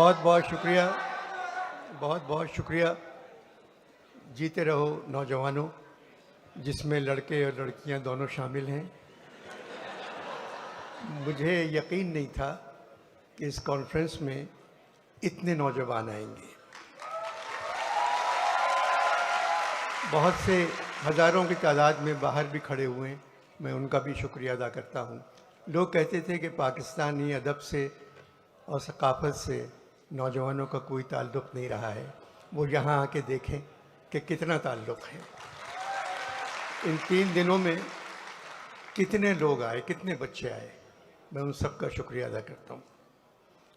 बहुत बहुत शुक्रिया, बहुत बहुत शुक्रिया। जीते रहो नौजवानों, जिसमें लड़के और लड़कियां दोनों शामिल हैं। मुझे यकीन नहीं था कि इस कॉन्फ्रेंस में इतने नौजवान आएंगे। बहुत से हज़ारों की तादाद में बाहर भी खड़े हुए हैं, मैं उनका भी शुक्रिया अदा करता हूँ। लोग कहते थे कि पाकिस्तानी अदब से और सकाफ़त से नौजवानों का कोई ताल्लुक़ नहीं रहा है। वो यहाँ आके देखें कि कितना ताल्लुक़ है। इन 3 दिनों में कितने लोग आए, कितने बच्चे आए, मैं उन सब का शुक्रिया अदा करता हूँ।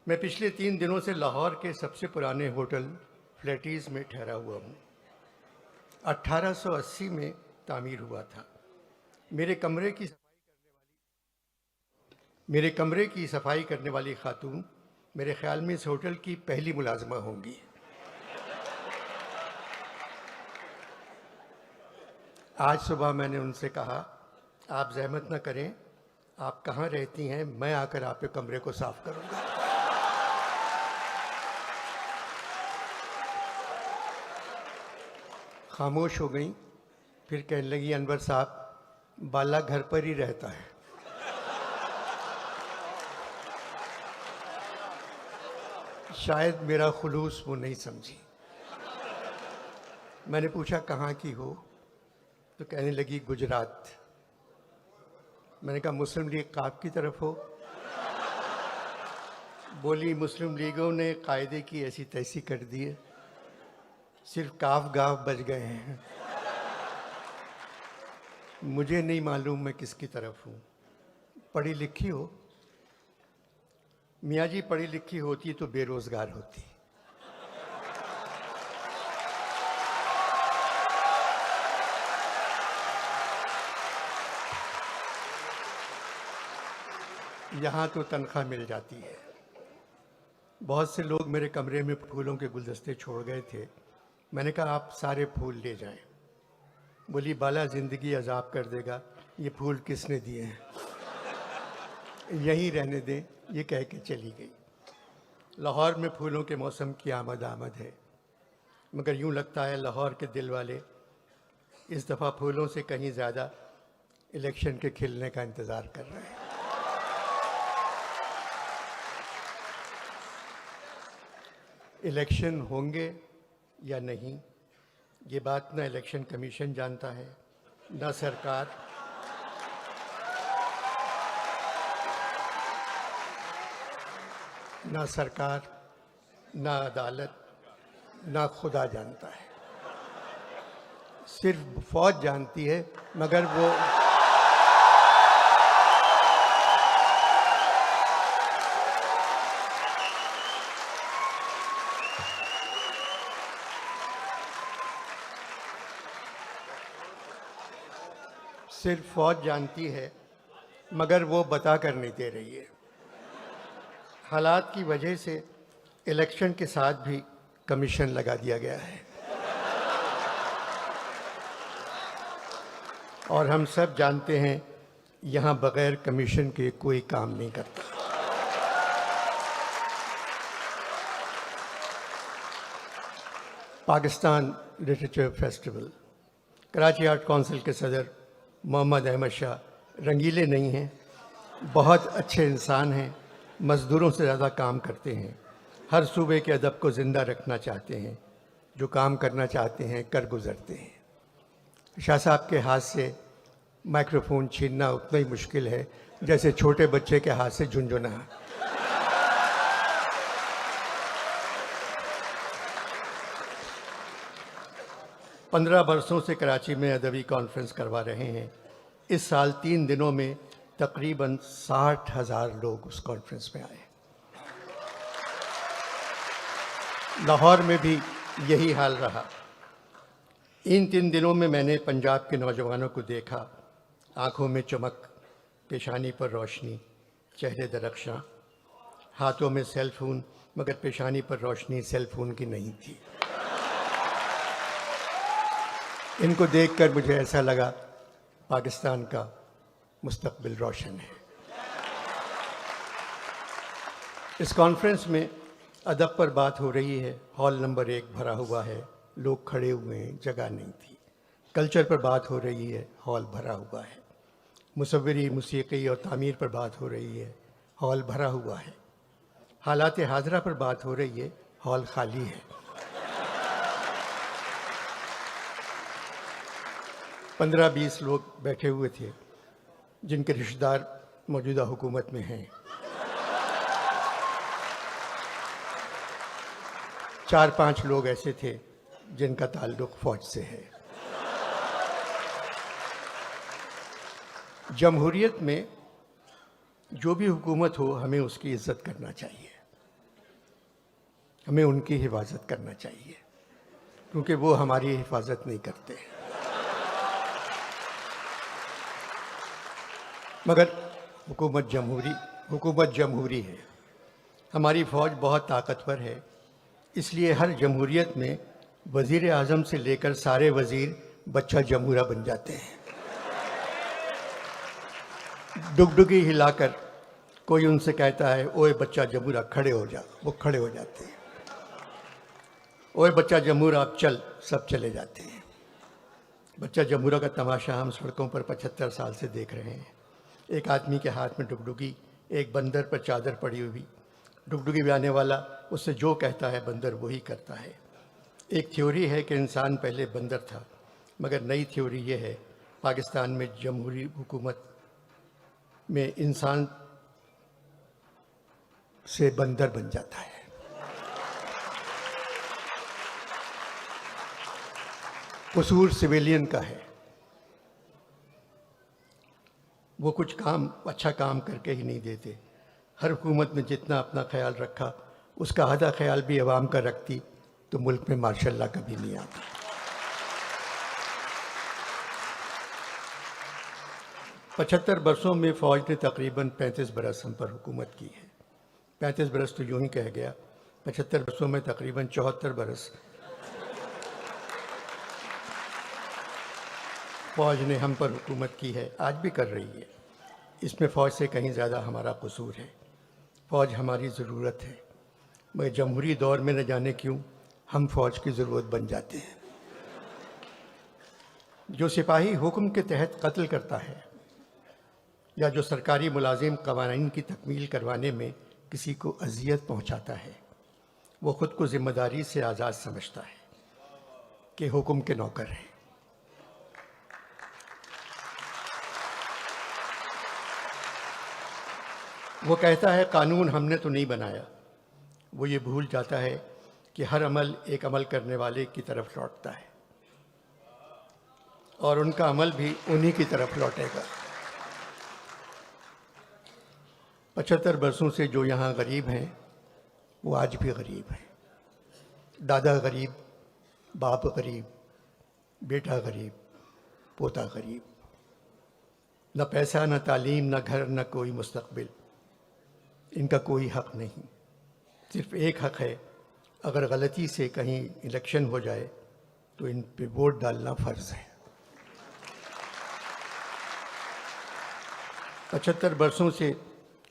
मैं पिछले 3 दिनों से लाहौर के सबसे पुराने होटल फ्लैटीज़ में ठहरा हुआ हूँ। 1880 में तामीर हुआ था। मेरे कमरे की सफाई करने वाली खातून मेरे ख्याल में इस होटल की पहली मुलाजमा होंगी। आज सुबह मैंने उनसे कहा, आप जहमत न करें, आप कहाँ रहती हैं, मैं आकर आपके कमरे को साफ करूँगा। खामोश हो गई, फिर कहने लगी, अनवर साहब, बाला घर पर ही रहता है। शायद मेरा खुलूस वो नहीं समझी। मैंने पूछा कहाँ की हो, तो कहने लगी गुजरात। मैंने कहा मुस्लिम लीग काफ की तरफ हो? बोली मुस्लिम लीगों ने कायदे की ऐसी तैसी कर दी है, सिर्फ काफ गाफ बच गए हैं। मुझे नहीं मालूम मैं किसकी तरफ हूँ। पढ़ी लिखी हो? मियाँ जी पढ़ी लिखी होती तो बेरोजगार होती। यहाँ तो तनख्वाह मिल जाती है। बहुत से लोग मेरे कमरे में फूलों के गुलदस्ते छोड़ गए थे। मैंने कहा आप सारे फूल ले जाएं। बोली बाला ज़िंदगी अजाब कर देगा, ये फूल किसने दिए हैं, यहीं रहने दें, ये कह के चली गई। लाहौर में फूलों के मौसम की आमद है, मगर यूँ लगता है लाहौर के दिल वाले इस दफ़ा फूलों से कहीं ज़्यादा इलेक्शन के खिलने का इंतज़ार कर रहे हैं। इलेक्शन होंगे या नहीं, ये बात ना इलेक्शन कमीशन जानता है, ना सरकार, ना अदालत, ना खुदा जानता है। सिर्फ फौज जानती है, मगर वो मगर वो बता कर नहीं दे रही है। हालात की वजह से इलेक्शन के साथ भी कमीशन लगा दिया गया है और हम सब जानते हैं यहाँ बगैर कमीशन के कोई काम नहीं करता। Pakistan literature festival, Karachi art council के सदर मोहम्मद अहमद शाह रंगीले नहीं हैं, बहुत अच्छे इंसान हैं, मज़दूरों से ज़्यादा काम करते हैं, हर सूबे के अदब को ज़िंदा रखना चाहते हैं, जो काम करना चाहते हैं कर गुज़रते हैं। शाह साहब के हाथ से माइक्रोफोन छीनना उतना ही मुश्किल है जैसे छोटे बच्चे के हाथ से झुनझुना। 15 बरसों से कराची में अदबी कॉन्फ्रेंस करवा रहे हैं। इस साल 3 दिनों में तकरीबन 60,000 लोग उस कॉन्फ्रेंस में आए। लाहौर में भी यही हाल रहा। इन 3 दिनों में मैंने पंजाब के नौजवानों को देखा, आंखों में चमक, पेशानी पर रोशनी, चेहरे दरख्शां, हाथों में सेल फोन, मगर पेशानी पर रोशनी सेल फोन की नहीं थी। इनको देखकर मुझे ऐसा लगा पाकिस्तान का मुस्तकबिल रोशन है। इस कॉन्फ्रेंस में अदब पर बात हो रही है, हॉल नंबर 1 भरा हुआ है, लोग खड़े हुए हैं, जगह नहीं थी। कल्चर पर बात हो रही है, हॉल भरा हुआ है। मुसव्विरी, मूसीकी और तामीर पर बात हो रही है, हॉल भरा हुआ है। हालात हाजरा पर बात हो रही है, हॉल खाली है। 15-20 लोग बैठे हुए थे जिनके रिश्तेदार मौजूदा हुकूमत में हैं। 4-5 लोग ऐसे थे जिनका ताल्लुक फौज से है। जमहूरियत में जो भी हुकूमत हो, हमें उसकी इज्जत करना चाहिए, हमें उनकी हिफाजत करना चाहिए, क्योंकि वो हमारी हिफाजत नहीं करते। मगर हुकूमत जमहूरी है। हमारी फ़ौज बहुत ताकतवर है, इसलिए हर जमहूरियत में वज़ीर आज़म से लेकर सारे वज़ीर बच्चा जमहूरा बन जाते हैं। डुगडुगी हिलाकर कोई उनसे कहता है, ओए बच्चा जमहूरा खड़े हो जा, वो खड़े हो जाते हैं। ओए बच्चा जमहूरा अब चल, सब चले जाते हैं। बच्चा जमहूरा का तमाशा हम सड़कों पर 75 साल से देख रहे हैं। एक आदमी के हाथ में डुगडुगी, एक बंदर पर चादर पड़ी हुई। डुगडुगी बजाने वाला उससे जो कहता है बंदर वही करता है। एक थ्योरी है कि इंसान पहले बंदर था, मगर नई थ्योरी ये है पाकिस्तान में जमहूरी हुकूमत में इंसान से बंदर बन जाता है। कसूर सिविलियन का है, वो कुछ काम अच्छा काम करके ही नहीं देते। हर हुकूमत ने जितना अपना ख्याल रखा, उसका आधा ख्याल भी अवाम का रखती तो मुल्क में मार्शल कभी नहीं आता। पचहत्तर बरसों में फ़ौज ने तकरीबन 35 बरस हम पर हुकूमत की है। 35 बरस तो यूं ही कह गया, 75 बरसों में तकरीबन 74 बरस फ़ौज ने हम पर हुकूमत की है, आज भी कर रही है। इसमें फ़ौज से कहीं ज़्यादा हमारा कसूर है। फ़ौज हमारी ज़रूरत है, मगर जमहूरी दौर में न जाने क्यों हम फ़ौज की ज़रूरत बन जाते हैं। जो सिपाही हुक्म के तहत कत्ल करता है या जो सरकारी मुलाजिम कवानीन की तकमील करवाने में किसी को अजियत पहुंचाता है, वो ख़ुद को ज़िम्मेदारी से आज़ाद समझता है कि हुक्म के नौकर हैं। वो कहता है कानून हमने तो नहीं बनाया। वो ये भूल जाता है कि हर अमल एक अमल करने वाले की तरफ लौटता है और उनका अमल भी उन्हीं की तरफ लौटेगा। 75 बरसों से जो यहाँ गरीब हैं वो आज भी गरीब हैं। दादा गरीब, बाप गरीब, बेटा गरीब, पोता गरीब। न पैसा, न तालीम, न घर, न कोई मुस्तकबिल। इनका कोई हक नहीं। सिर्फ एक हक है, अगर गलती से कहीं इलेक्शन हो जाए तो इन पे वोट डालना फ़र्ज़ है। 75 बरसों से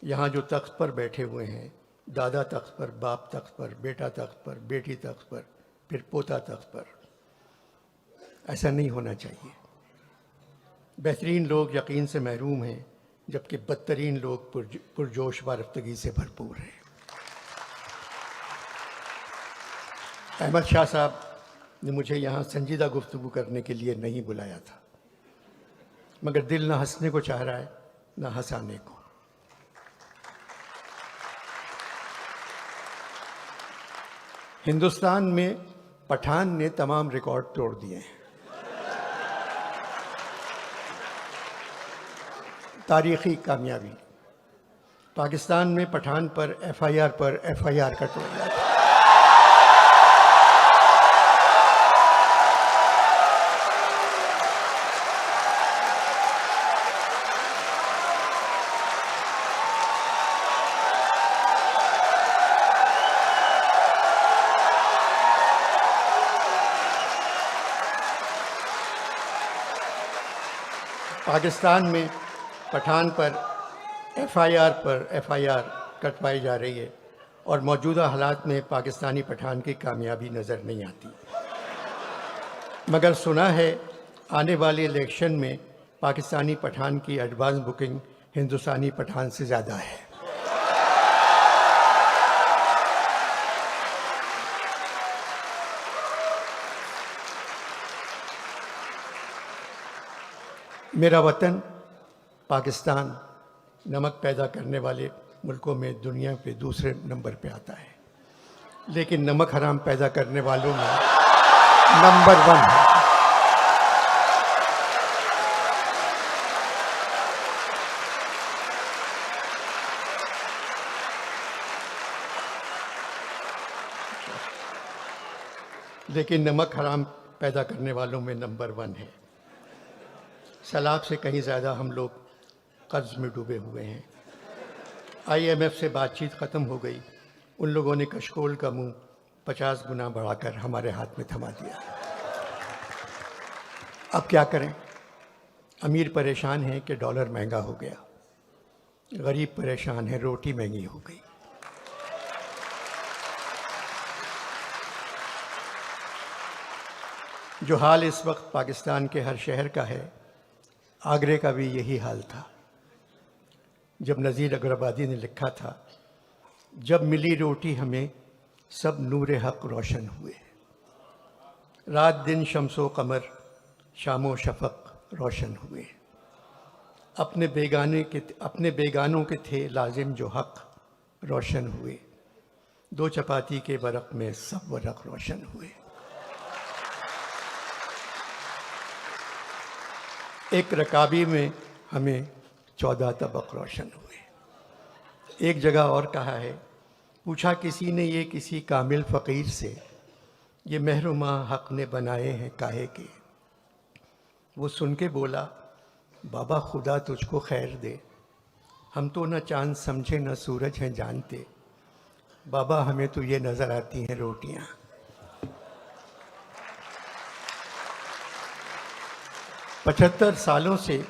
यहाँ जो तख्त पर बैठे हुए हैं, दादा तख्त पर, बाप तख्त पर, बेटा तख्त पर, बेटी तख्त पर, फिर पोता तख्त पर, ऐसा नहीं होना चाहिए। बेहतरीन लोग यकीन से महरूम हैं, जबकि बदतरीन लोग पुरजोश वारफ्तगी से भरपूर हैं। अहमद शाह साहब ने मुझे यहाँ संजीदा गुफ्तगू करने के लिए नहीं बुलाया था, मगर दिल ना हंसने को चाह रहा है ना हंसाने को। हिंदुस्तान में पठान ने तमाम रिकॉर्ड तोड़ दिए हैं। तारीखी कामयाबी। पाकिस्तान में पठान पर एफआईआर कटवाया। पाकिस्तान में पठान पर एफआईआर कटवाई जा रही है और मौजूदा हालात में पाकिस्तानी पठान की कामयाबी नज़र नहीं आती। मगर सुना है आने वाले इलेक्शन में पाकिस्तानी पठान की एडवांस बुकिंग हिंदुस्तानी पठान से ज़्यादा है। मेरा वतन पाकिस्तान नमक पैदा करने वाले मुल्कों में दुनिया पे दूसरे नंबर पे आता है, लेकिन नमक हराम पैदा करने वालों में नंबर 1 है। लेकिन नमक हराम पैदा करने वालों में नंबर 1 है। सैलाब से कहीं ज़्यादा हम लोग कर्ज में डूबे हुए हैं। IMF से बातचीत ख़त्म हो गई, उन लोगों ने कशकोल का मुंह 50 गुना बढ़ाकर हमारे हाथ में थमा दिया। अब क्या करें? अमीर परेशान है कि डॉलर महंगा हो गया, गरीब परेशान है रोटी महंगी हो गई। जो हाल इस वक्त पाकिस्तान के हर शहर का है, आगरे का भी यही हाल था। जब नज़ीर अगरबादी ने लिखा था, जब मिली रोटी हमें सब नूरे हक रोशन हुए, रात दिन शम्सो कमर शामो शफक रोशन हुए, अपने बेगानों के थे लाजिम जो हक रोशन हुए, दो चपाती के वरक में सब वरक रोशन हुए। एक रकाबी में हमें 14 तबक रोशन हुए। एक जगह और कहा है, पूछा किसी ने ये किसी कामिल फ़कीर से, ये महरुमा हक ने बनाए हैं काहे के। वो सुन के बोला, बाबा खुदा तुझको खैर दे, हम तो न चांद समझे न सूरज हैं जानते, बाबा हमें तो ये नज़र आती हैं रोटियां। पचहत्तर सालों से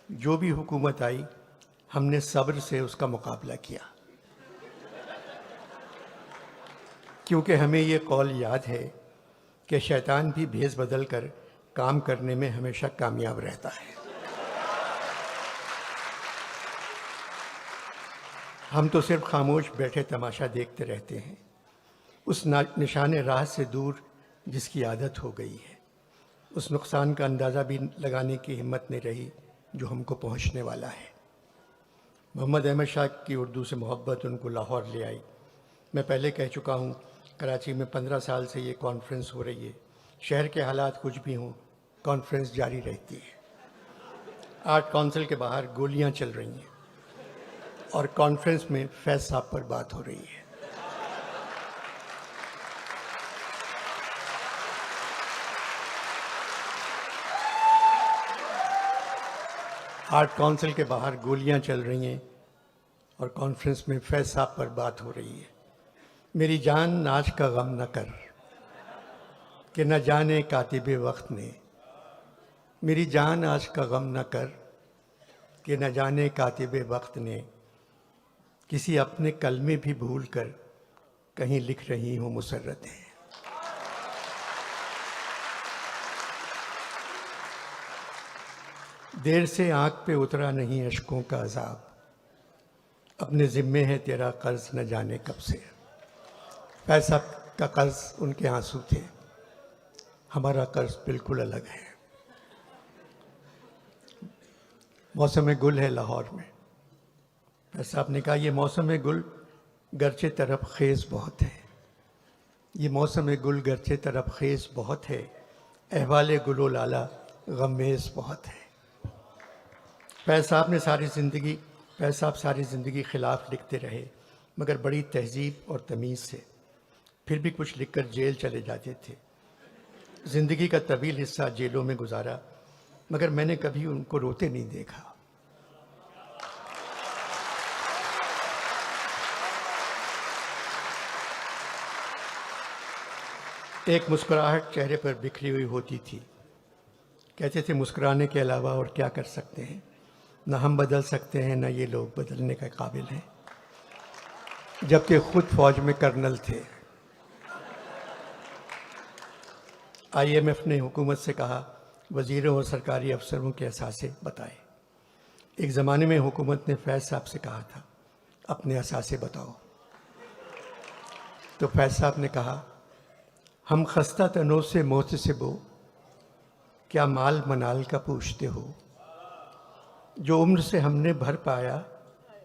जो भी हुकूमत आई, हमने सब्र से उसका मुकाबला किया, क्योंकि हमें ये कौल याद है कि शैतान भी भेस बदल कर काम करने में हमेशा कामयाब रहता है। हम तो सिर्फ खामोश बैठे तमाशा देखते रहते हैं, उस निशाने राह से दूर जिसकी आदत हो गई है। उस नुकसान का अंदाज़ा भी लगाने की हिम्मत नहीं रही जो हमको पहुंचने वाला है। मोहम्मद अहमद शाह की उर्दू से मोहब्बत उनको लाहौर ले आई। मैं पहले कह चुका हूं, कराची में 15 साल से ये कॉन्फ्रेंस हो रही है। शहर के हालात कुछ भी हों, कॉन्फ्रेंस जारी रहती है। आर्ट काउंसिल के बाहर गोलियां चल रही हैं और कॉन्फ्रेंस में फैज़ साहब पर बात हो रही है। आर्ट काउंसिल के बाहर गोलियां चल रही हैं और कॉन्फ्रेंस में फैज़ साहब पर बात हो रही है। मेरी जान नाच का गम न कर कि न जाने कातिबे वक्त ने, मेरी जान आज का गम न कर कि न जाने कातिबे वक्त ने, किसी अपने कलमे भी भूल कर कहीं लिख रही हूँ मुसर्रतें। देर से आँख पे उतरा नहीं अश्कों का अज़ाब, अपने ज़िम्मे है तेरा कर्ज न जाने कब से। फैज़ साहब का कर्ज उनके आंसू थे, हमारा कर्ज बिल्कुल अलग है। मौसम गुल है लाहौर में। फैज़ साहब ने कहा, ये मौसम गुल गरचे तरफ खेज़ बहुत है, ये मौसम गुल गरचे तरफ खेज़ बहुत है, अहवाले गुलो लाला गमेज़ बहुत है। फैज़ साहब सारी ज़िंदगी ख़िलाफ़ लिखते रहे, मगर बड़ी तहज़ीब और तमीज़ से। फिर भी कुछ लिखकर जेल चले जाते थे। ज़िंदगी का तवील हिस्सा जेलों में गुजारा, मगर मैंने कभी उनको रोते नहीं देखा। एक मुस्कुराहट चेहरे पर बिखरी हुई होती थी। कहते थे, मुस्कुराने के अलावा और क्या कर सकते हैं, न हम बदल सकते हैं न ये लोग बदलने के काबिल हैं। जबकि खुद फौज में कर्नल थे। IMF ने हुकूमत से कहा वजीरों और सरकारी अफसरों के असासे बताए। एक ज़माने में हुकूमत ने फैज़ साहब से कहा था अपने असासे बताओ, तो फैज़ साहब ने कहा हम खस्ता तनों से मोहतसिबो, क्या माल मनाल का पूछते हो, जो उम्र से हमने भर पाया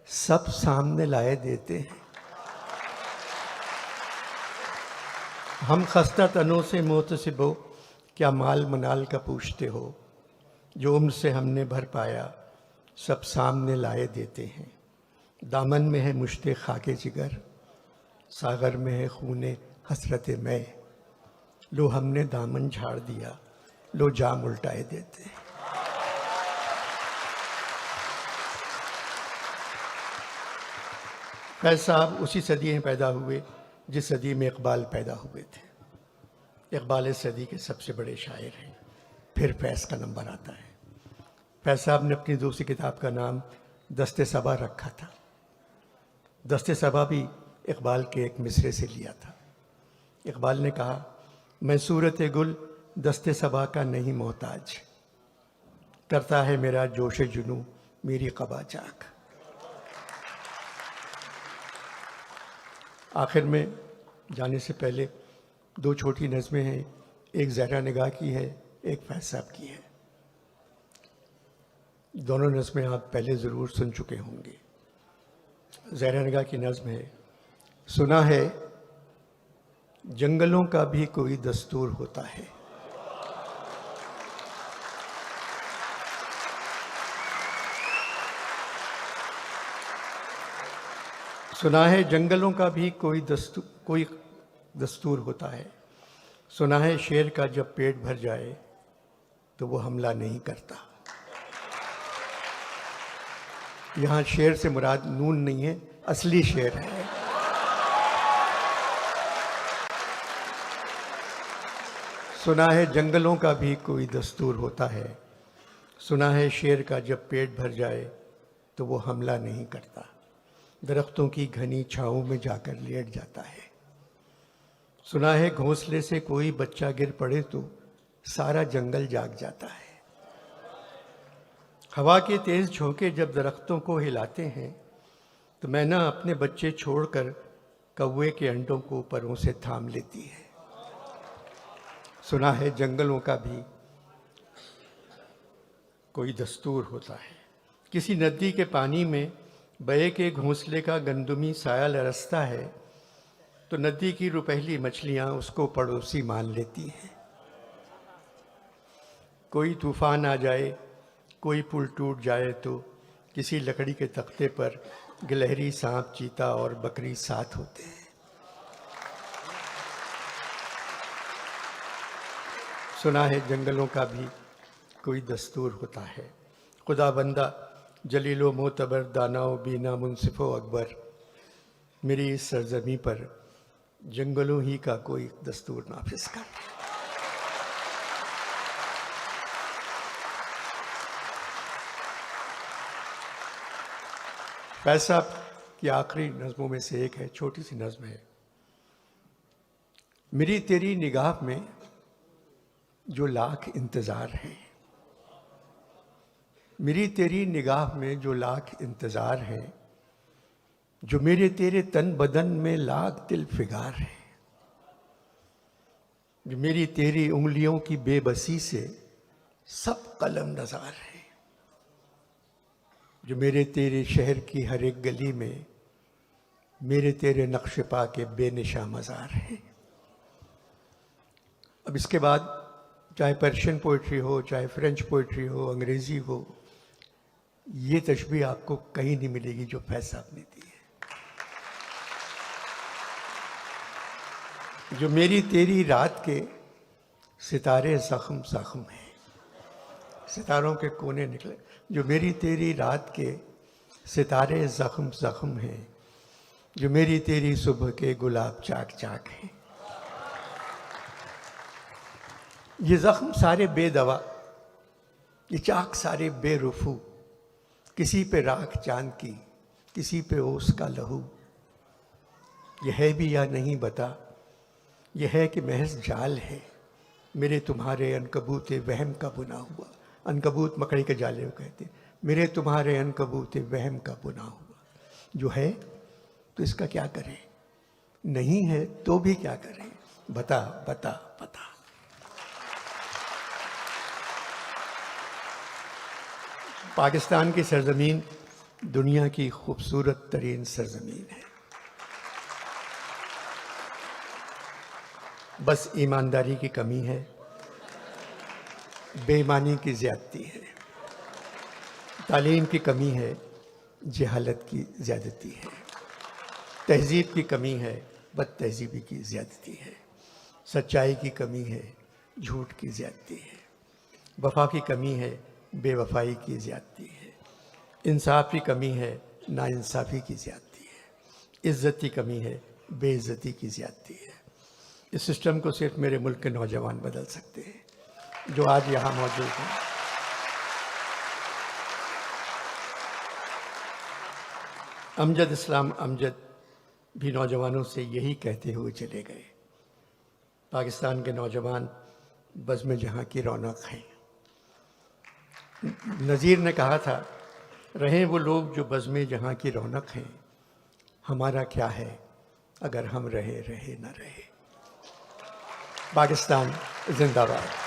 सब सामने लाए देते हैं। हम खस्ता तनों से मोहतसिबो, क्या माल मनाल का पूछते हो, जो उम्र से हमने भर पाया सब सामने लाए देते हैं। दामन में है मुश्ते खाके जिगर, सागर में है खूने हसरत मैं, लो हमने दामन झाड़ दिया, लो जाम उल्टाए देते हैं। फैज़ साहब उसी सदी में पैदा हुए जिस सदी में इकबाल पैदा हुए थे। इकबाल इस सदी के सबसे बड़े शायर हैं। फिर फैज़ का नंबर आता है। फैज़ साहब ने अपनी दूसरी किताब का नाम दस्ते सबा रखा था। दस्ते सबा भी इकबाल के एक मिसरे से लिया था। इकबाल ने कहा मैं सूरत गुल दस्ते सबा का नहीं मोहताज, करता है मेरा जोश जुनू मेरी क़बा चाक। आखिर में जाने से पहले दो छोटी नज़में हैं, एक ज़हरा निगाह की है, एक फैज़ साहब की है। दोनों नज़में आप पहले ज़रूर सुन चुके होंगे। ज़हरा निगाह की नज़्म है, सुना है जंगलों का भी कोई दस्तूर होता है। सुना है जंगलों का भी कोई दस्तूर होता है। सुना है शेर का जब पेट भर जाए तो वो हमला नहीं करता। यहाँ शेर से मुराद नून नहीं है, असली शेर है। सुना है जंगलों का भी कोई दस्तूर होता है। सुना है शेर का जब पेट भर जाए तो वो हमला नहीं करता, दरख्तों की घनी छाँव में जाकर लेट जाता है। सुना है घोंसले से कोई बच्चा गिर पड़े तो सारा जंगल जाग जाता है। हवा के तेज झोंके जब दरख्तों को हिलाते हैं तो मैना अपने बच्चे छोड़कर कौवे के अंडों को परों से थाम लेती है। सुना है जंगलों का भी कोई दस्तूर होता है। किसी नदी के पानी में बये के घोंसले का गंदुमी साया लरसता है तो नदी की रुपहली मछलियां उसको पड़ोसी मान लेती हैं। कोई तूफान आ जाए, कोई पुल टूट जाए तो किसी लकड़ी के तख्ते पर गिलहरी, सांप, चीता और बकरी साथ होते हैं। सुना है जंगलों का भी कोई दस्तूर होता है। खुदा बंदा जलीलो मोतबर दानाओ बीना मुनसिफो अकबर, मेरी इस सरजमी पर जंगलों ही का कोई दस्तूर नाफिज कर। फैज़ साहब की आखिरी नज़मों में से एक है, छोटी सी नज़म है। मेरी तेरी निगाह में जो लाख इंतज़ार हैं, मेरी तेरी निगाह में जो लाख इंतज़ार हैं, जो मेरे तेरे तन बदन में लाख दिल फिगार हैं, जो मेरी तेरी उंगलियों की बेबसी से सब कलम नज़ार हैं, जो मेरे तेरे शहर की हर एक गली में मेरे तेरे नक्श पा के बेनिशा मज़ार हैं। अब इसके बाद चाहे पर्शियन पोइट्री हो, चाहे फ्रेंच पोइट्री हो, अंग्रेज़ी हो, ये तशबीह आपको कहीं नहीं मिलेगी जो फैज़ साहब ने दी है। जो मेरी तेरी रात के सितारे ज़ख्म ज़ख्म हैं, सितारों के कोने निकले। जो मेरी तेरी रात के सितारे ज़ख्म ज़ख्म हैं, जो मेरी तेरी सुबह के गुलाब चाक चाक हैं। ये ज़ख्म सारे बेदवा, ये चाक सारे बेरुफू, किसी पे राख चांद की, किसी पे ओस का लहू, यह है भी या नहीं बता, यह है कि महज जाल है मेरे तुम्हारे अनकबूते वहम का बुना हुआ। अनकबूत मकड़ी के जाले को कहते, मेरे तुम्हारे अनकबूते वहम का बुना हुआ। जो है तो इसका क्या करें, नहीं है तो भी क्या करें, बता बता बता। पाकिस्तान की सरजमीन दुनिया की खूबसूरत तरीन सरजमीन है। बस ईमानदारी की कमी है, बेईमानी की ज़्यादती है, तालीम की कमी है, जहालत की ज़्यादती है, तहजीब की कमी है, बद तहजीबी की ज़्यादती है, सच्चाई की कमी है, झूठ की ज़्यादती है, वफा की कमी है, बेवफाई की ज़्यादती है, इंसाफ की कमी है, नाइंसाफ़ी की ज़्यादती है, इज़्ज़त की कमी है, बेइज़्ज़ती की ज़्यादती है। इस सिस्टम को सिर्फ मेरे मुल्क के नौजवान बदल सकते हैं जो आज यहाँ मौजूद हैं। अमजद इस्लाम अमजद भी नौजवानों से यही कहते हुए चले गए, पाकिस्तान के नौजवान बज़्म जहाँ की रौनक हैं। नज़ीर ने कहा था, रहें वो लोग जो बज़्म जहाँ की रौनक हैं, हमारा क्या है अगर हम रहे रहे न रहे। पाकिस्तान जिंदाबाद।